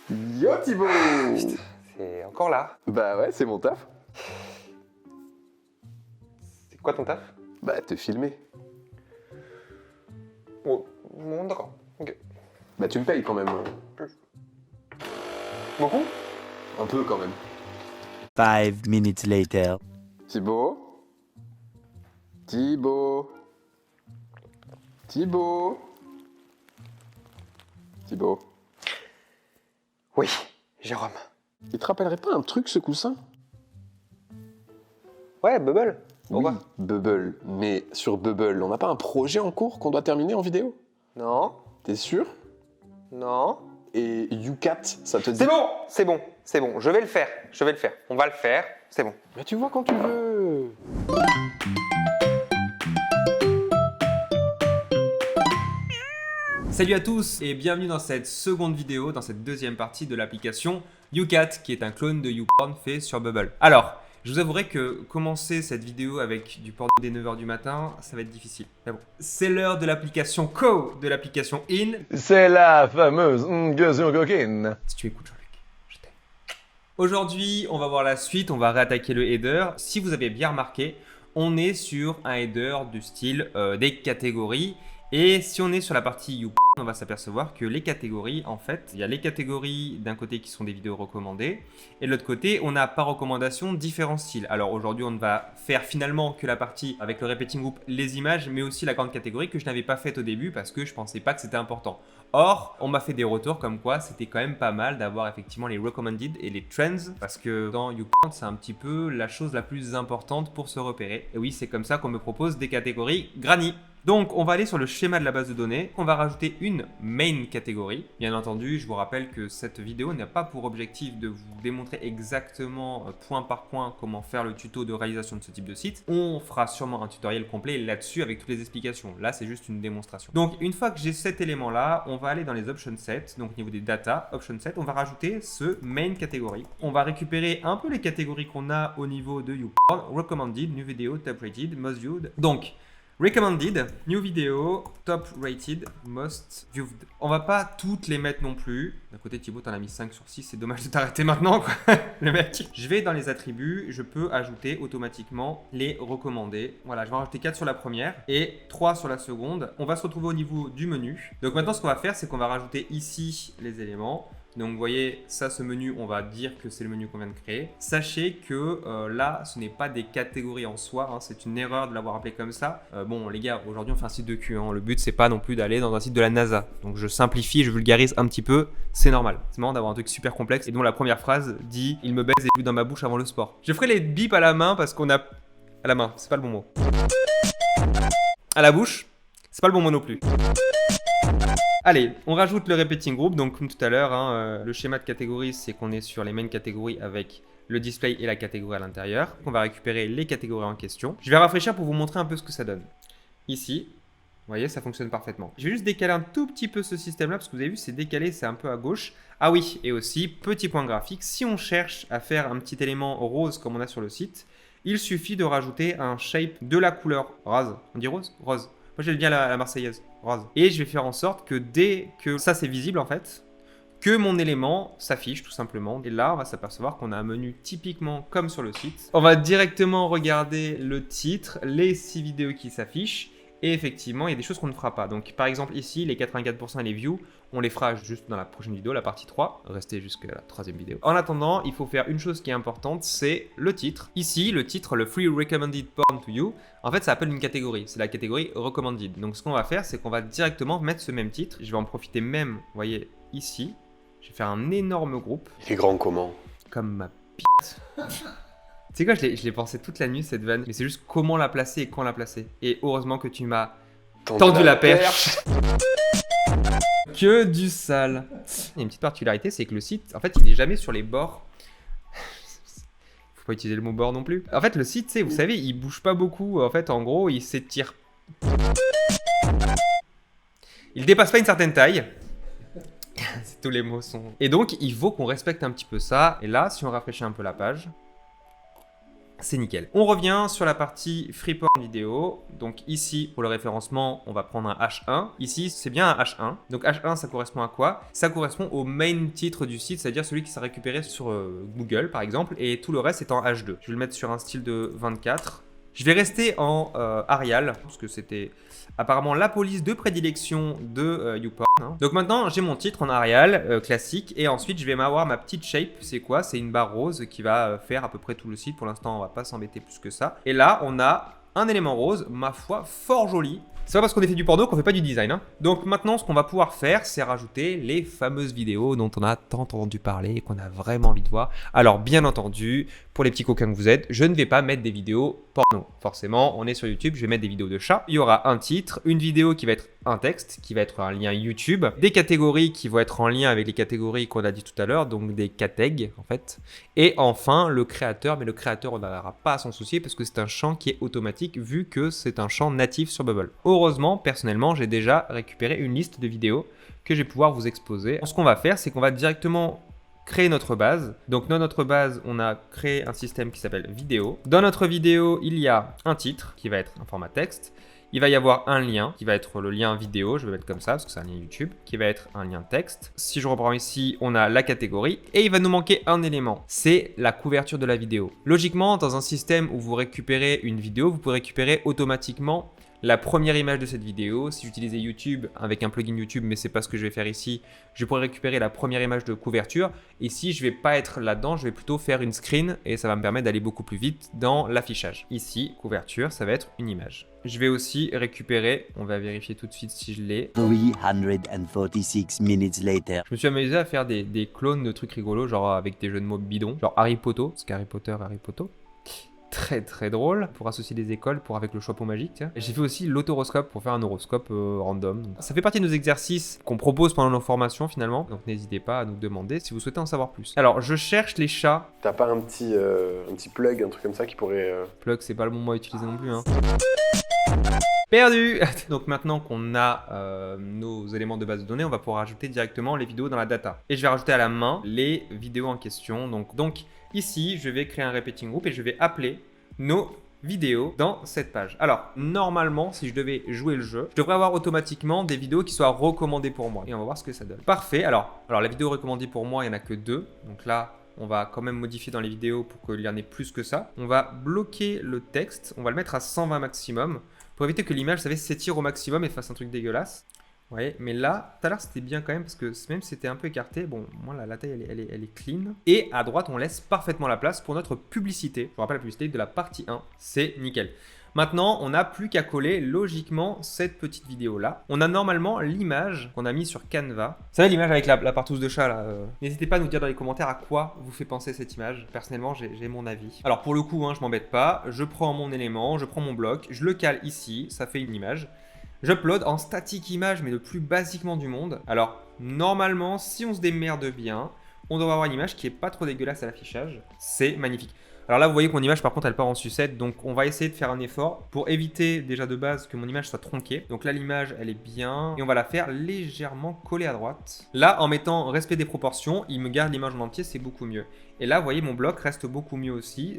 Yo Thibaut. Putain, c'est encore là. Bah ouais, c'est mon taf. C'est quoi ton taf? Bah te filmer. Bon, d'accord. Ok. Bah tu me payes quand même. Beaucoup? Un peu quand même. 5 minutes later. Thibaut. Thibaut. Thibaut. Thibaut. Oui, Jérôme. Il te rappellerait pas un truc ce coussin? Ouais, Bubble. Oui, Pourquoi? Bubble. Mais sur Bubble, on n'a pas un projet en cours qu'on doit terminer en vidéo? Non. T'es sûr? Non. Et YouCat, ça te dit? C'est bon, c'est bon, c'est bon. Je vais le faire. Je vais le faire. On va le faire. C'est bon. Mais tu vois quand tu veux. Salut à tous et bienvenue dans cette seconde vidéo, dans cette deuxième partie de l'application YouCat, qui est un clone de YouPorn fait sur Bubble. Alors, je vous avouerai que commencer cette vidéo avec du porno dès 9h du matin, ça va être difficile. Mais bon, c'est l'heure de l'application Co, de l'application In. C'est la fameuse gueusion coquine. Si tu écoutes Jean-Luc, je t'aime. Aujourd'hui, on va voir la suite, on va réattaquer le header. Si vous avez bien remarqué, on est sur un header du style des catégories. Et si on est sur la partie YouPorn, on va s'apercevoir que les catégories, en fait, il y a les catégories d'un côté qui sont des vidéos recommandées, et de l'autre côté, on a par recommandation différents styles. Alors aujourd'hui, on ne va faire finalement que la partie avec le repeating group, les images, mais aussi la grande catégorie que je n'avais pas faite au début parce que je pensais pas que c'était important. Or, on m'a fait des retours comme quoi c'était quand même pas mal d'avoir effectivement les recommended et les trends, parce que dans YouPorn, c'est un petit peu la chose la plus importante pour se repérer. Et oui, c'est comme ça qu'on me propose des catégories granny. Donc, on va aller sur le schéma de la base de données. On va rajouter une main catégorie. Bien entendu, je vous rappelle que cette vidéo n'a pas pour objectif de vous démontrer exactement point par point comment faire le tuto de réalisation de ce type de site. On fera sûrement un tutoriel complet là-dessus avec toutes les explications. Là, c'est juste une démonstration. Donc, une fois que j'ai cet élément-là, on va aller dans les option sets. Donc, au niveau des data, option set, on va rajouter ce main catégorie. On va récupérer un peu les catégories qu'on a au niveau de YouPorn. Recommended, new video, top rated, most viewed. Donc, recommended, new video, top rated, most viewed. On va pas toutes les mettre non plus. D'un côté, Thibaut, t'en as mis 5 sur 6. C'est dommage de t'arrêter maintenant, quoi, le mec. Je vais dans les attributs. Je peux ajouter automatiquement les recommandés. Voilà, je vais en rajouter 4 sur la première et 3 sur la seconde. On va se retrouver au niveau du menu. Donc maintenant, ce qu'on va faire, c'est qu'on va rajouter ici les éléments. Donc vous voyez, ça, ce menu, on va dire que c'est le menu qu'on vient de créer. Sachez que là, ce n'est pas des catégories en soi, hein, c'est une erreur de l'avoir appelé comme ça. Bon les gars, aujourd'hui on fait un site de cul, hein. Le but c'est pas non plus d'aller dans un site de la NASA. Donc je simplifie, je vulgarise un petit peu, c'est normal. C'est marrant d'avoir un truc super complexe et dont la première phrase dit « Il me baise et plus dans ma bouche avant le sport ». Je ferai les bips à la main parce qu'on a... À la main, c'est pas le bon mot. À la bouche, c'est pas le bon mot non plus. Allez, on rajoute le repeating group. Donc comme tout à l'heure, hein, le schéma de catégorie, c'est qu'on est sur les main catégories avec le display et la catégorie à l'intérieur. On va récupérer les catégories en question. Je vais rafraîchir pour vous montrer un peu ce que ça donne. Ici, vous voyez, ça fonctionne parfaitement. Je vais juste décaler un tout petit peu ce système-là parce que vous avez vu, c'est décalé, c'est un peu à gauche. Ah oui, et aussi, petit point graphique, si on cherche à faire un petit élément rose comme on a sur le site, il suffit de rajouter un shape de la couleur rose. On dit rose? Rose. Moi, j'aime bien la marseillaise, rose. Et je vais faire en sorte que dès que ça, c'est visible, en fait, que mon élément s'affiche, tout simplement. Et là, on va s'apercevoir qu'on a un menu typiquement comme sur le site. On va directement regarder le titre, les 6 vidéos qui s'affichent. Et effectivement, il y a des choses qu'on ne fera pas. Donc, par exemple, ici, les 84% et les views, on les fera juste dans la prochaine vidéo, la partie 3. Restez jusqu'à la 3e vidéo. En attendant, il faut faire une chose qui est importante, c'est le titre. Ici, le titre, le Free Recommended Porn to You, en fait, ça appelle une catégorie. C'est la catégorie Recommended. Donc, ce qu'on va faire, c'est qu'on va directement mettre ce même titre. Je vais en profiter même, vous voyez, ici. Je vais faire un énorme groupe. Il est grand comment? Comme ma pite. Tu sais quoi, je l'ai pensé toute la nuit cette vanne, mais c'est juste comment la placer et quand la placer. Et heureusement que tu m'as tendu la perche. Que du sale. Il y a une petite particularité, c'est que le site, en fait, il n'est jamais sur les bords. Faut pas utiliser le mot bord non plus. En fait, le site, vous savez, il bouge pas beaucoup. En fait, en gros, il s'étire. Il dépasse pas une certaine taille. Tous les mots sont... Et donc, il faut qu'on respecte un petit peu ça. Et là, si on rafraîchit un peu la page... c'est nickel. On revient sur la partie Freeport vidéo. Donc ici, pour le référencement, on va prendre un H1. Ici, c'est bien un H1. Donc H1, ça correspond à quoi? Ça correspond au main titre du site, c'est-à-dire celui qui s'est récupéré sur Google, par exemple. Et tout le reste est en H2. Je vais le mettre sur un style de 24. Je vais rester en Arial, parce que c'était apparemment la police de prédilection de YouPorn. Hein. Donc maintenant, j'ai mon titre en Arial classique, et ensuite, je vais avoir ma petite shape. C'est quoi? C'est une barre rose qui va faire à peu près tout le site. Pour l'instant, on va pas s'embêter plus que ça. Et là, on a un élément rose, ma foi, fort joli. C'est pas parce qu'on a fait du porno qu'on fait pas du design. Hein. Donc maintenant, ce qu'on va pouvoir faire, c'est rajouter les fameuses vidéos dont on a tant entendu parler et qu'on a vraiment envie de voir. Alors bien entendu, pour les petits coquins que vous êtes, je ne vais pas mettre des vidéos porno. Forcément, on est sur YouTube, je vais mettre des vidéos de chats. Il y aura un titre, une vidéo qui va être un texte, qui va être un lien YouTube, des catégories qui vont être en lien avec les catégories qu'on a dit tout à l'heure, donc des categs en fait. Et enfin, le créateur, mais le créateur, on n'aura pas à s'en soucier parce que c'est un champ qui est automatique vu que c'est un champ natif sur Bubble. Heureusement, personnellement, j'ai déjà récupéré une liste de vidéos que je vais pouvoir vous exposer. Ce qu'on va faire, c'est qu'on va directement créer notre base. Donc dans notre base, on a créé un système qui s'appelle vidéo. Dans notre vidéo, il y a un titre qui va être un format texte. Il va y avoir un lien qui va être le lien vidéo, je vais mettre comme ça parce que c'est un lien YouTube, qui va être un lien texte. Si je reprends ici, on a la catégorie et il va nous manquer un élément, c'est la couverture de la vidéo. Logiquement, dans un système où vous récupérez une vidéo, vous pouvez récupérer automatiquement la première image de cette vidéo. Si j'utilisais YouTube avec un plugin YouTube, mais c'est pas ce que je vais faire ici, je pourrais récupérer la première image de couverture. Ici, je vais pas être là-dedans, je vais plutôt faire une screen et ça va me permettre d'aller beaucoup plus vite dans l'affichage. Ici, couverture, ça va être une image. Je vais aussi récupérer, on va vérifier tout de suite si je l'ai. 346 minutes later. Je me suis amusé à faire des clones de trucs rigolos, genre avec des jeux de mots bidons, genre Harry Potter, parce qu'Harry Potter, Harry Potter. Très drôle pour associer des écoles avec le chapeau magique. J'ai fait aussi l'autoroscope pour faire un horoscope random. Ça fait partie de nos exercices qu'on propose pendant nos formations finalement. Donc n'hésitez pas à nous demander si vous souhaitez en savoir plus. Alors je cherche les chats. T'as pas un petit plug, un truc comme ça qui pourrait... Plug, c'est pas le bon mot à utiliser non plus. Hein. Perdu. Donc maintenant qu'on a nos éléments de base de données, on va pouvoir ajouter directement les vidéos dans la data. Et je vais rajouter à la main les vidéos en question. Donc ici, je vais créer un repeating group et je vais appeler nos vidéos dans cette page. Alors, normalement, si je devais jouer le jeu, je devrais avoir automatiquement des vidéos qui soient recommandées pour moi. Et on va voir ce que ça donne. Parfait. Alors la vidéo recommandée pour moi, il n'y en a que 2. Donc là, on va quand même modifier dans les vidéos pour qu'il y en ait plus que ça. On va bloquer le texte. On va le mettre à 120 maximum pour éviter que l'image, vous savez, s'étire au maximum et fasse un truc dégueulasse. Ouais, mais là, tout à l'heure, c'était bien quand même parce que même si c'était un peu écarté, bon, moi, la taille, elle est clean. Et à droite, on laisse parfaitement la place pour notre publicité. Je vous rappelle la publicité de la partie 1. C'est nickel. Maintenant, on n'a plus qu'à coller logiquement cette petite vidéo-là. On a normalement l'image qu'on a mis sur Canva. Vous savez, l'image avec la partouze de chat, là. N'hésitez pas à nous dire dans les commentaires à quoi vous fait penser cette image. Personnellement, j'ai mon avis. Alors, pour le coup, hein, je m'embête pas. Je prends mon élément, je prends mon bloc, je le cale ici, ça fait une image. J'upload en statique image, mais le plus basiquement du monde. Alors, normalement, si on se démerde bien, on devrait avoir une image qui est pas trop dégueulasse à l'affichage. C'est magnifique. Alors là, vous voyez que mon image, par contre, elle part en sucette. Donc, on va essayer de faire un effort pour éviter déjà de base que mon image soit tronquée. Donc là, l'image, elle est bien. Et on va la faire légèrement coller à droite. Là, en mettant respect des proportions, il me garde l'image en entier, c'est beaucoup mieux. Et là, vous voyez, mon bloc reste beaucoup mieux aussi.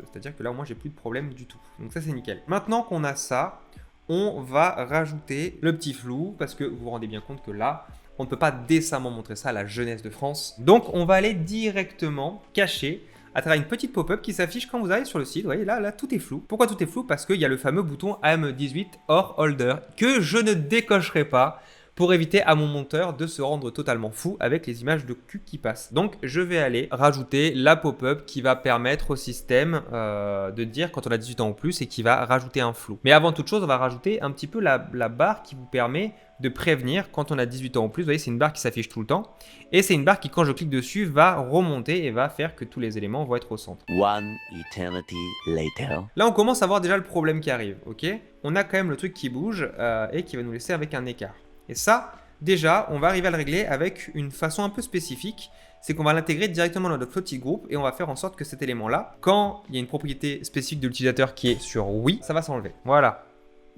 C'est-à-dire que là, au moins, j'ai plus de problème du tout. Donc ça, c'est nickel. Maintenant qu'on a ça, on va rajouter le petit flou parce que vous vous rendez bien compte que là, on ne peut pas décemment montrer ça à la jeunesse de France. Donc, on va aller directement cacher à travers une petite pop-up qui s'affiche quand vous arrivez sur le site. Vous voyez, là, tout est flou. Pourquoi tout est flou? Parce qu'il y a le fameux bouton AM18 or Holder que je ne décocherai pas pour éviter à mon monteur de se rendre totalement fou avec les images de cul qui passent. Donc, je vais aller rajouter la pop-up qui va permettre au système de dire quand on a 18 ans ou plus et qui va rajouter un flou. Mais avant toute chose, on va rajouter un petit peu la barre qui vous permet de prévenir quand on a 18 ans ou plus. Vous voyez, c'est une barre qui s'affiche tout le temps. Et c'est une barre qui, quand je clique dessus, va remonter et va faire que tous les éléments vont être au centre. One eternity later. Là, on commence à voir déjà le problème qui arrive, ok? On a quand même le truc qui bouge et qui va nous laisser avec un écart. Et ça, déjà, on va arriver à le régler avec une façon un peu spécifique. C'est qu'on va l'intégrer directement dans notre floating group et on va faire en sorte que cet élément-là, quand il y a une propriété spécifique de l'utilisateur qui est sur oui, ça va s'enlever. Voilà.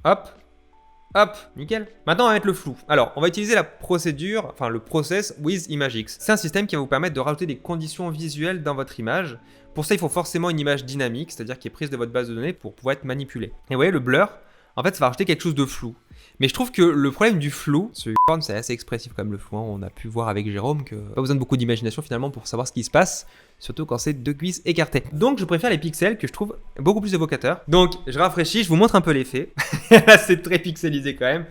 Hop. Hop, nickel. Maintenant, on va mettre le flou. Alors, on va utiliser la procédure, enfin le process with ImageX. C'est un système qui va vous permettre de rajouter des conditions visuelles dans votre image. Pour ça, il faut forcément une image dynamique, c'est-à-dire qui est prise de votre base de données pour pouvoir être manipulée. Et vous voyez, le blur, en fait, ça va rajouter quelque chose de flou. Mais je trouve que le problème du flou, c'est assez expressif comme le flou, hein. On a pu voir avec Jérôme que pas besoin de beaucoup d'imagination finalement pour savoir ce qui se passe, surtout quand c'est deux cuisses écartées. Donc je préfère les pixels que je trouve beaucoup plus évocateurs. Donc je rafraîchis, je vous montre un peu l'effet. Là c'est très pixelisé quand même.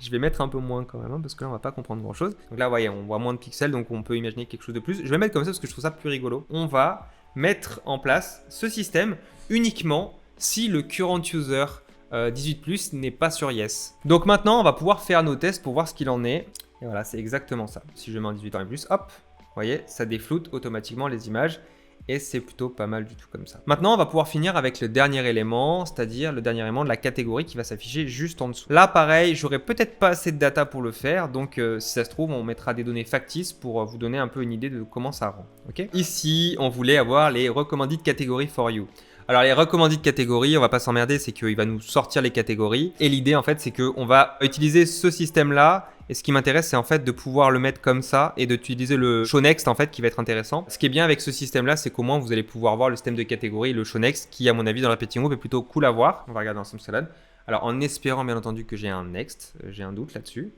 Je vais mettre un peu moins quand même, hein, parce que là on va pas comprendre grand chose. Donc là vous voyez, on voit moins de pixels, donc on peut imaginer quelque chose de plus. Je vais mettre comme ça parce que je trouve ça plus rigolo. On va mettre en place ce système uniquement si le current user 18+ n'est pas sur Yes. Donc maintenant, on va pouvoir faire nos tests pour voir ce qu'il en est. Et voilà, c'est exactement ça. Si je mets en 18 ans et plus, hop, vous voyez, ça défloute automatiquement les images. Et c'est plutôt pas mal du tout comme ça. Maintenant, on va pouvoir finir avec le dernier élément, c'est-à-dire le dernier élément de la catégorie qui va s'afficher juste en dessous. Là, pareil, j'aurais peut-être pas assez de data pour le faire. Donc, si ça se trouve, on mettra des données factices pour vous donner un peu une idée de comment ça rend. Okay, ici, on voulait avoir les recommanded categories for you. Alors les recommanded catégories, on va pas s'emmerder, c'est qu'il va nous sortir les catégories. Et l'idée en fait, c'est qu'on va utiliser ce système-là. Et ce qui m'intéresse, c'est en fait de pouvoir le mettre comme ça et d'utiliser le show next en fait qui va être intéressant. Ce qui est bien avec ce système-là, c'est qu'au moins vous allez pouvoir voir le système de catégorie, le show next, qui à mon avis dans la Repeating Group est plutôt cool à voir. On va regarder ensemble cela. Alors en espérant bien entendu que j'ai un next, j'ai un doute là-dessus.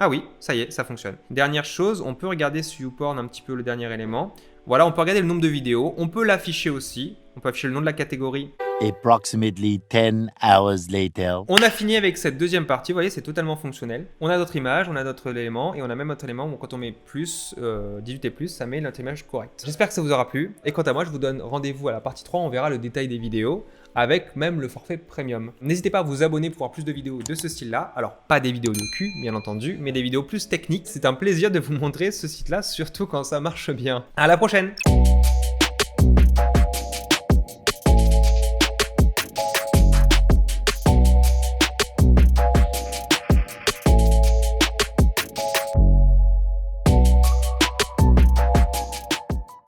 Ah oui, ça y est, ça fonctionne. Dernière chose, on peut regarder sur YouPorn un petit peu le dernier élément. Voilà, on peut regarder le nombre de vidéos. On peut l'afficher aussi. On peut afficher le nom de la catégorie. Approximately 10 hours later. On a fini avec cette deuxième partie. Vous voyez, c'est totalement fonctionnel. On a d'autres images, on a d'autres éléments. Et on a même autre élément où quand on met plus, 18 et plus, ça met notre image correcte. J'espère que ça vous aura plu. Et quant à moi, je vous donne rendez-vous à la partie 3. On verra le détail des vidéos avec même le forfait premium. N'hésitez pas à vous abonner pour voir plus de vidéos de ce style-là. Alors, pas des vidéos de cul, bien entendu, mais des vidéos plus techniques. C'est un plaisir de vous montrer ce site-là, surtout quand ça marche bien. À la prochaine!